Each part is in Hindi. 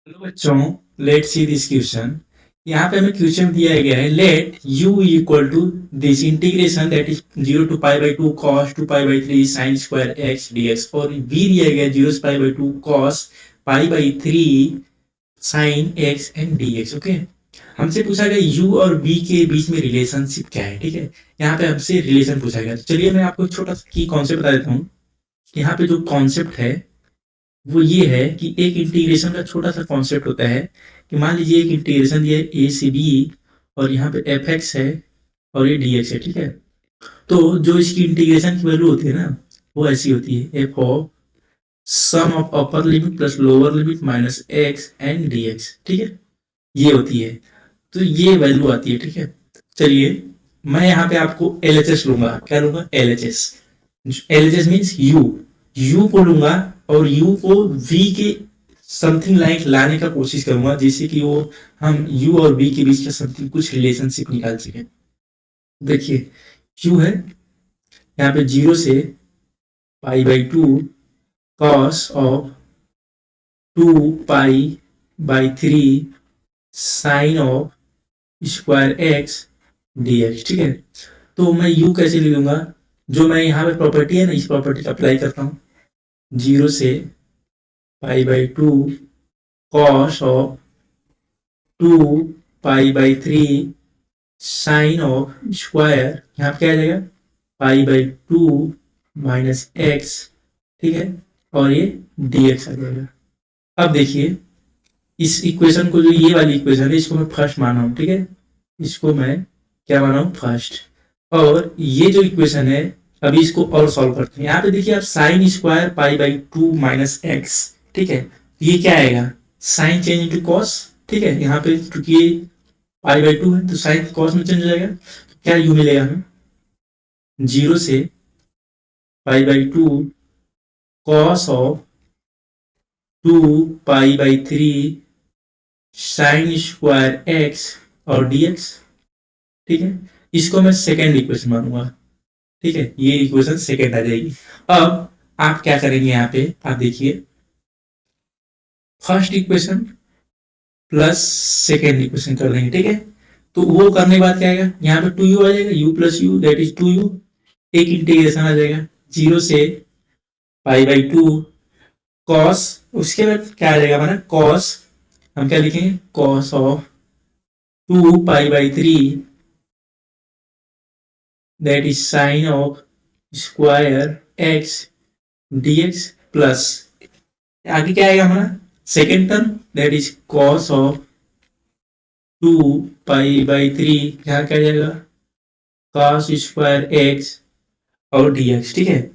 हेलो बच्चों, लेट सी दिस क्वेश्चन। यहाँ पे हमें क्वेश्चन दिया गया है, let u equal to this integration that is 0 to π/2 cos 2π/3 sin square x dx और v दिया गया 0 से π/2 cos π/3 sin x and dx। Okay, हमसे पूछा गया u और v के बीच में रिलेशनशिप क्या है। ठीक है, यहाँ पे हमसे रिलेशन पूछा गया। तो चलिए मैं आपको छोटा सा की कॉन्सेप्ट बता देता हूँ। यहाँ पे जो कॉन्सेप्ट है वो ये है कि एक इंटीग्रेशन का छोटा सा कॉन्सेप्ट होता है कि मान लीजिए एक इंटीग्रेशन दिया है ए से बी और यहाँ पे एफ एक्स है और ये डी एक्स है। ठीक है, तो जो इसकी इंटीग्रेशन की वैल्यू होती है ना, वो ऐसी होती है, f of sum of upper limit plus lower limit minus x and d x. ठीक है, ये होती है, तो ये वैल्यू आती है। ठीक है, चलिए मैं यहाँ पे आपको एल एच एस लूंगा। क्या लूंगा? L H S. L H S means you को लूंगा और u को v के समथिंग लाइक लाने का कोशिश करूंगा, जिससे कि वो हम u और v के बीच का समथिंग कुछ रिलेशनशिप निकाल सके। देखिए q है यहाँ पे 0 से π/2 cos of 2π/3 sine of square x dx। ठीक है, तो मैं u कैसे ले लूंगा? जो मैं यहाँ पे प्रॉपर्टी है ना, इस प्रॉपर्टी का अप्लाई करता हूँ। 0 से π/2 cos of 2π/3 sine of square, यहाँ पे क्या आ जाएगा? π/2 माइनस एक्स। ठीक है, और ये dx आ जाएगा। अब देखिए इस इक्वेशन को, जो ये वाली इक्वेशन है, इसको मैं फर्स्ट माना हूँ। ठीक है, इसको मैं क्या माना हूँ? फर्स्ट। और ये जो इक्वेशन है, अभी इसको और सॉल्व करते हैं। यहाँ पे देखिए आप साइन स्क्वायर π/2 माइनस एक्स। ठीक है, ये क्या आएगा? Sine change into cos. ठीक है, यहाँ पे क्योंकि ये π/2 है तो साइन कॉस में चेंज हो जाएगा। तो क्या यू मिलेगा हमें? 0 से π/2 cos of 2π/3 sine square x और dx। ठीक है, इसको मैं सेकेंड इक्वेशन मानूंगा। ठीक है, ये इक्वेशन सेकेंड आ जाएगी। अब आप क्या करेंगे? यहाँ पे आप देखिए, first equation plus second equation कर देंगे। ठीक है, तो वो करने के बाद क्या आएगा? यहाँ पे 2u आ जाएगा, u plus you that is 2u। एक इंटीग्रेशन आ जाएगा 0 से π/2 कॉस, उसके बाद क्या आ जाएगा हमारा? कॉस, हम क्या लिखेंगे? Cos of 2π/3 that is sine of square x dx plus आगे क्या आएगा हमारा? Second term that is cos of 2π/3, यहाँ क्या जाएगा? कॉस स्क्वायर एक्स और dx। ठीक है,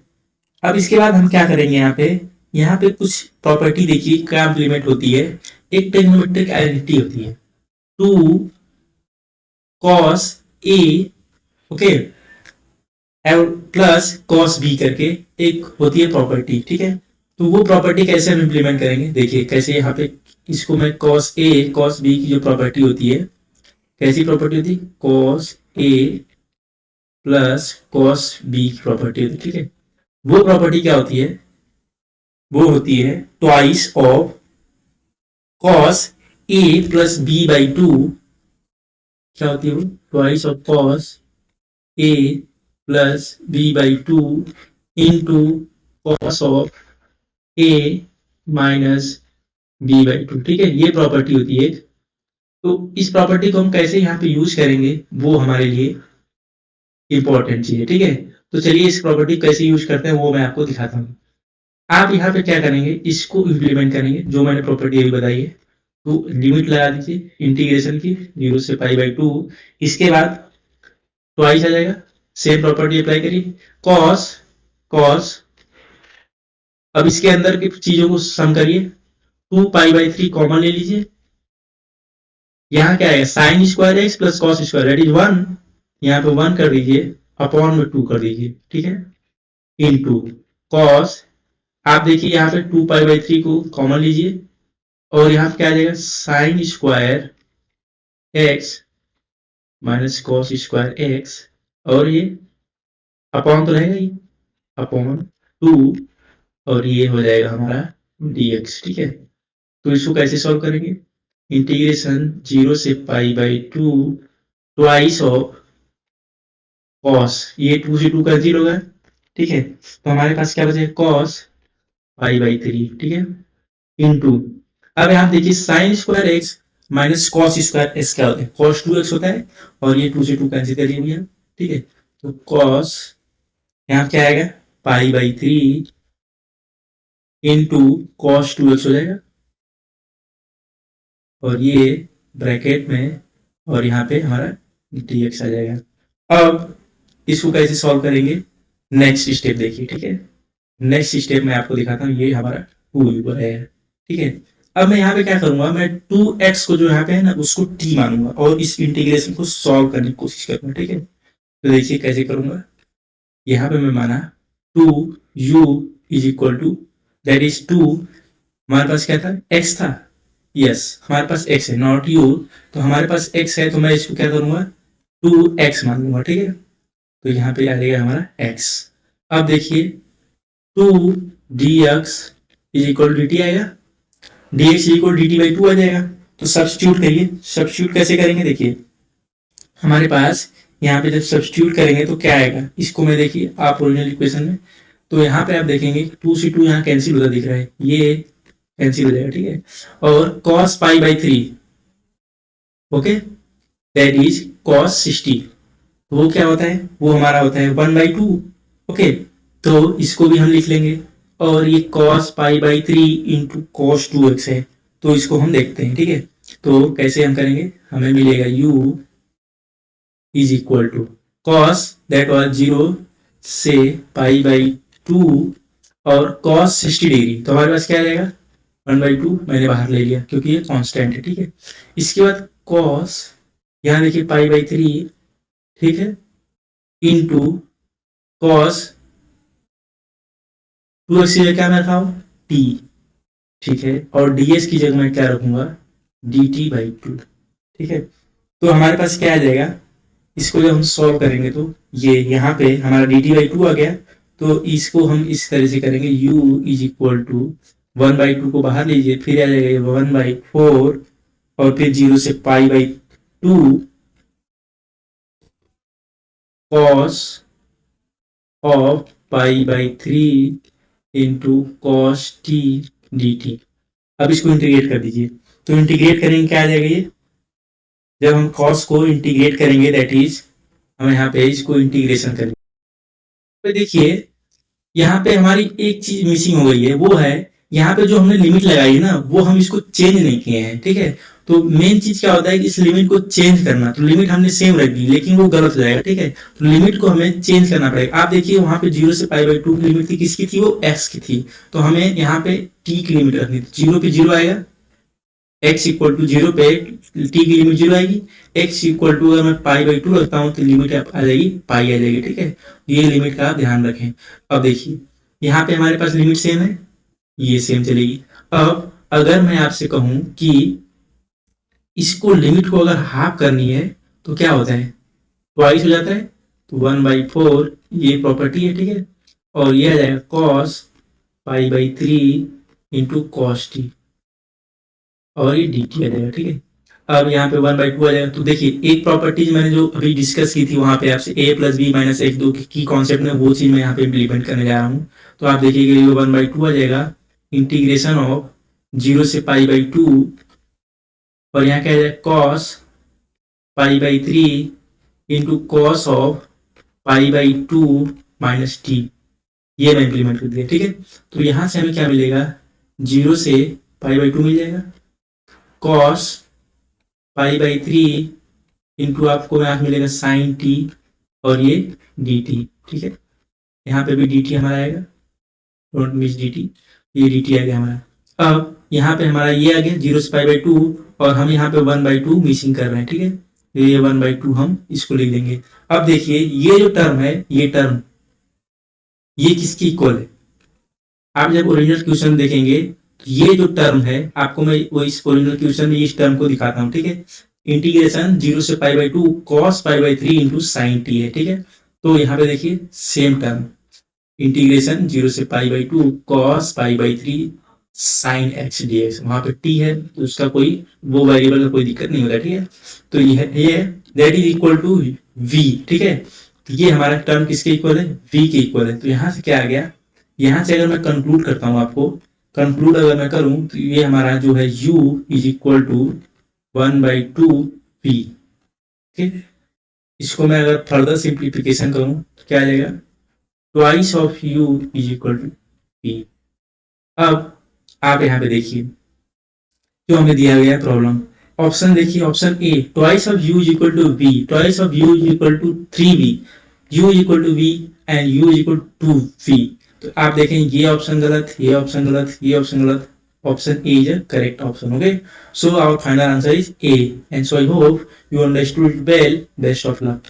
अब इसके बाद हम क्या करेंगे? यहाँ पे कुछ प्रॉपर्टी देखिए क्या इम्प्लीमेंट होती है। एक ट्रिग्नोमेट्रिक आइडेंटिटी होती है, 2 cos a, okay, plus cos b करके एक होती है प्रॉपर्टी। ठीक है, तो वो प्रॉपर्टी कैसे हम इम्प्लीमेंट करेंगे? देखिए कैसे। यहाँ पे इसको मैं cos a cos b की जो प्रॉपर्टी होती है, कैसी प्रॉपर्टी होती है? cos a plus cos b की प्रॉपर्टी होती है। ठीक है, वो प्रॉपर्टी क्या होती है? वो होती है twice of cos a plus b/2। क्या होती है वो? Twice of cos a plus b/2 into cos of a minus b/2। ठीक है, ये प्रॉपर्टी होती है। तो इस प्रॉपर्टी को हम कैसे यहाँ पे यूज करेंगे, वो हमारे लिए इंपॉर्टेंट चीज है। ठीक है, तो चलिए इस प्रॉपर्टी कैसे यूज करते हैं वो मैं आपको दिखाता हूँ। आप यहाँ पे क्या करेंगे? इसको इम्प्लीमेंट करेंगे, जो मैंने प्रॉपर्टी अभी बताई है। तो लिमिट लगा दीजिए इंटीग्रेशन की 0 से π/2, इसके बाद ट्वाइस आ जाएगा, सेम प्रॉपर्टी अप्लाई करिए, कॉस कॉस, अब इसके अंदर की चीजों को सम करिए, 2π/3 कॉमन ले लीजिए, यहाँ क्या आएगा? Sign square x plus cos square that is 1, यहाँ पे 1 कर दीजिए, अपॉन में 2 कर दीजिए। ठीक है, इनटू कॉस, आप देखिए यहाँ पे 2π/3 को कॉमन लीजिए और यहाँ पे क्या आ जाएगा? Sign square x minus cos square x, और ये अपॉन तो रहेगा ही, अपॉन 2, और ये हो जाएगा हमारा dx। ठीक है, तो इसको कैसे सॉल्व करेंगे? इंटीग्रेशन 0 से pi by 2 twice of cos, ये 2 से 2 कैंसिल होगा, ठीक है, तो हमारे पास क्या बचेगा? कॉस पाई बाई 3, ठीक है, इंटू, अब यहाँ देखिए sign square x minus cos square x क्या होता है? कॉस 2x होता है, और ये 2 से 2 कैंसिल कर दिया, ठीक है, तो कॉस यहाँ क्या आएगा? Pi by 3 into cos 2x हो जाएगा, और ये ब्रैकेट में, और यहाँ पे हमारा dx आ जाएगा। अब इसको कैसे सॉल्व करेंगे? नेक्स्ट स्टेप देखिए, ठीक है, नेक्स्ट स्टेप में आपको दिखाता हूँ। ये हमारा 2 है, ठीक है, अब मैं यहाँ पे क्या करूंगा, मैं 2x को जो यहाँ पे है ना उसको t मानूंगा और इस इंटीग्रेशन को सॉल्व करने की कोशिश करूंगा, ठीक है, तो देखिए कैसे करूंगा। यहाँ पे मैं माना 2u is equal to, that is 2, हमारे पास क्या था? x था, यस हमारे पास x है, नॉट u, तो हमारे पास x है, तो मैं इसको क्या करूंगा? 2x मान लूंगा, ठीक है, तो यहाँ पे आ जाएगा हमारा x। अब देखिए 2 dx is equal to dt आएगा, dx is equal dt by 2 आ जाएगा, तो सब्स्टिट्यूट करिए। सब्स्टिट्यूट कैसे करेंगे? देखिए हमारे पास यहाँ पे जब सब्स्टिट्यूट करेंगे तो क्या आएगा, इसको में देखिए आप ओरिजिनल इक्वेशन में, तो यहाँ पे आप देखेंगे 2 से 2 यहाँ कैंसिल होता दिख रहा है, ये कैंसिल हो जाएगा, ठीक है, और cos pi by 3, okay, that is cos 60, तो वो क्या होता है? वो हमारा होता है 1/2, ओके, तो इसको भी हम लिख लेंगे, और ये cos pi by 3 into cos 2x है, तो इसको हम देखते हैं, ठीक है, तो कैसे हम करेंगे? हमें मिलेगा u is equal to cos that was 0 से पाई बाई 2 और कॉस 60 डिग्री, तो हमारे पास क्या आ जाएगा? 1/2 मैंने बाहर ले लिया क्योंकि ये कांस्टेंट है, ठीक है, इसके बाद कॉस, यहाँ देखिए पाई बाई 3, ठीक है, इंटू कॉस 2x की जगह क्या मैं रखा हूँ? t, ठीक है, और ds की जगह मैं क्या रखूंगा? dt बाई 2, ठीक है, तो हमारे पास क्या आ जाएगा? इसको जब हम सॉल्व करेंगे तो ये यहाँ पे हमारा dt बाई 2 आ गया, तो इसको हम इस तरह से करेंगे, u इज इक्वल टू 1/2 को बाहर लीजिए, फिर आ जाएगा 1/4, और फिर 0 से pi by 2 cos of pi by 3 into cos T D T. अब इसको इंटीग्रेट कर दीजिए, तो इंटीग्रेट करेंगे क्या आ जाएगा? ये जब हम कॉस को इंटीग्रेट करेंगे, दैट इज हम यहाँ पे इसको इंटीग्रेशन करेंगे, तो देखिए यहाँ पे हमारी एक चीज मिसिंग हो गई है, वो है यहाँ पे जो हमने लिमिट लगाई है ना, वो हम इसको चेंज नहीं किए हैं, ठीक है, तो मेन चीज क्या होता है कि इस लिमिट को चेंज करना, तो लिमिट हमने सेम रख दी लेकिन वो गलत हो जाएगा, ठीक है, तो लिमिट को हमें चेंज करना पड़ेगा। आप देखिए वहां पे 0 से पाई बाई 2 की लिमिट थी, किसकी थी? वो x की थी, तो हमें यहाँ पे t की लिमिट रखनी थी, 0 पे 0 आएगा, x इक्वल टू 0 पे t की लिमिट 0 आएगी, x इक्वल टू अगर मैं पाई बाई 2 रखता हूँ तो लिमिट आ जाएगी पाई आ जाएगी, ठीक है, ये लिमिट का ध्यान रखें। अब देखिए यहाँ पे हमारे पास लिमिट सेम है, ये सेम चलेगी। अब अगर मैं आपसे कहूं कि इसको लिमिट को अगर हाफ करनी है तो क्या होता है? ट्वाइस हो जाता है, तो 1/4 ये प्रॉपर्टी है, ठीक है, और ये आ जाएगा cos pi by 3 into cos T, और ये डी टी आ जाएगा, ठीक है, अब यहाँ पे 1/2 आ जाएगा। तो देखिए एक प्रॉपर्टीज मैंने जो अभी डिस्कस की थी वहां पे आपसे a प्लस बी माइनस एक दो की कॉन्सेप्ट में, वो चीज मैं यहाँ पे इम्प्लीमेंट करने जा रहा हूँ, तो आप देखिएगा ये 1/2 आ जाएगा, इंटीग्रेशन ऑफ 0 से पाई बाई 2, और यहाँ क्या आ जाएगा? Cos pi by 3 into cos of pi by 2 minus T, ये मैं इम्प्लीमेंट कर दिया, ठीक है, तो यहाँ से हमें क्या मिलेगा? 0 से पाई बाई 2 मिल जाएगा, कॉस पाई बाई 3 इंटू आपको यहाँ मिलेगा साइन टी, और ये डी टी, ठीक है, यहाँ पे भी डी टी हमारा आएगा, डोंट मिस डी टी, ये डी टी आ गया हमारा। अब यहाँ पे हमारा ये आ गया 0 से पाई बाई 2, और हम यहाँ पे 1/2 मिसिंग कर रहे हैं, ठीक है, तो ये 1/2 हम इसको लिख देंगे। अब देखिए ये जो टर्म है, ये टर्म ये किसकी इक्वल है? आप जब ओरिजिनल क्वेश्चन देखेंगे तो ये जो टर्म है, आपको मैं वो इस ओरिजिनल क्वेश्चन में इस टर्म को दिखाता हूँ, ठीक है, इंटीग्रेशन 0 से pi by 2 cos pi by 3 into sine T है, ठीक है, तो यहाँ पे देखिए सेम टर्म, इंटीग्रेशन 0 से pi by 2 cos pi by 3 sine x D x, वहां पे टी है तो उसका कोई वो वेरिएबल का कोई दिक्कत नहीं होता, ठीक है। तो ये है that is equal to v, ठीक है। तो ये हमारा टर्म किसके इक्वल है, वी के इक्वल है। तो यहाँ से क्या आ गया, यहाँ से अगर मैं कंक्लूड करता हूँ, आपको कंक्लूड अगर मैं करूँ तो ये हमारा जो है u is equal to 1/2 v, ठीक है। इसको मैं अगर फर्दर सिंप्लीफिकेशन करूँ तो क्या आ जाएगा, twice of u is equal to v। अब आप यहाँ पे देखिए जो हमें दिया गया है प्रॉब्लम, ऑप्शन देखिए, option a twice of u is equal to v, twice of u is equal to 3v, u is equal to v and u is equal to v। तो आप देखें ये ऑप्शन गलत, ये ऑप्शन गलत, ये ऑप्शन गलत, option a is a correct option. Okay, so our final answer is a, and so I hope you understood well. Best of luck.